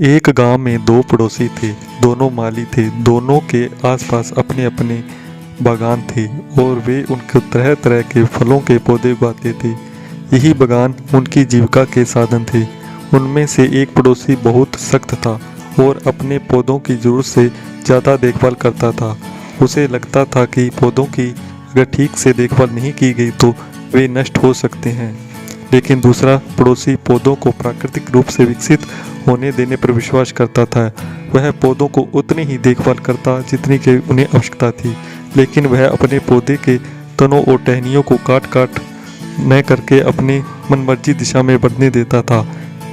एक गांव में दो पड़ोसी थे। दोनों माली थे। दोनों के आसपास अपने अपने बागान थे और वे उनके तरह तरह के फलों के पौधे उगाते थे। यही बागान उनकी जीविका के साधन थे। उनमें से एक पड़ोसी बहुत सख्त था और अपने पौधों की ज़रूरत से ज़्यादा देखभाल करता था। उसे लगता था कि पौधों की अगर ठीक से देखभाल नहीं की गई तो वे नष्ट हो सकते हैं। लेकिन दूसरा पड़ोसी पौधों को प्राकृतिक रूप से विकसित होने देने पर विश्वास करता था। वह पौधों को उतनी ही देखभाल करता जितनी कि उन्हें आवश्यकता थी, लेकिन वह अपने पौधे के तनों और टहनियों को काट काट न करके अपनी मनमर्जी दिशा में बढ़ने देता था।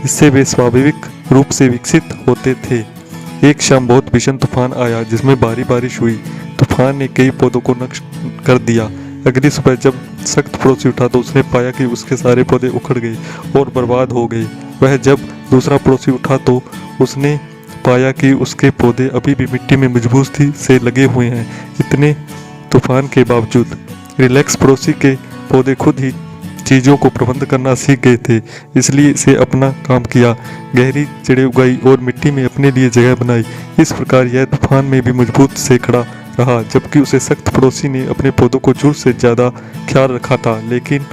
इससे वे स्वाभाविक रूप से विकसित होते थे। एक शाम बहुत भीषण तूफान आया जिसमें भारी बारिश हुई। तूफान ने कई पौधों को नष्ट कर दिया। अगली सुबह जब सख्त पड़ोसी उठा तो उसने पाया कि उसके सारे पौधे उखड़ गए और बर्बाद हो गए। वह जब दूसरा पड़ोसी उठा तो उसने पाया कि उसके पौधे अभी भी मिट्टी में मजबूती से लगे हुए हैं। इतने तूफान के बावजूद रिलैक्स पड़ोसी के पौधे खुद ही चीज़ों को प्रबंध करना सीख गए थे, इसलिए इसे अपना काम किया। गहरी जड़ें उगाई और मिट्टी में अपने लिए जगह बनाई। इस प्रकार यह तूफान में भी मजबूत से खड़ा रहा, जबकि उसे सख्त पड़ोसी ने अपने पौधों को जरूरत से ज़्यादा ख्याल रखा था। लेकिन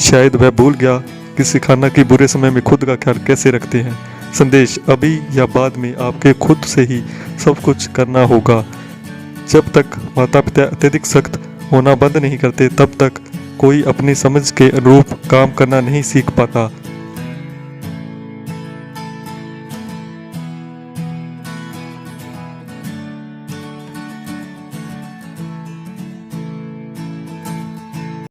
शायद वह भूल गया कि सिखाना कि बुरे समय में खुद का ख्याल कैसे रखते हैं। संदेश: अभी या बाद में आपके खुद से ही सब कुछ करना होगा। जब तक माता पिता अत्यधिक सख्त होना बंद नहीं करते तब तक कोई अपनी समझ के अनुरूप काम करना नहीं सीख पाता।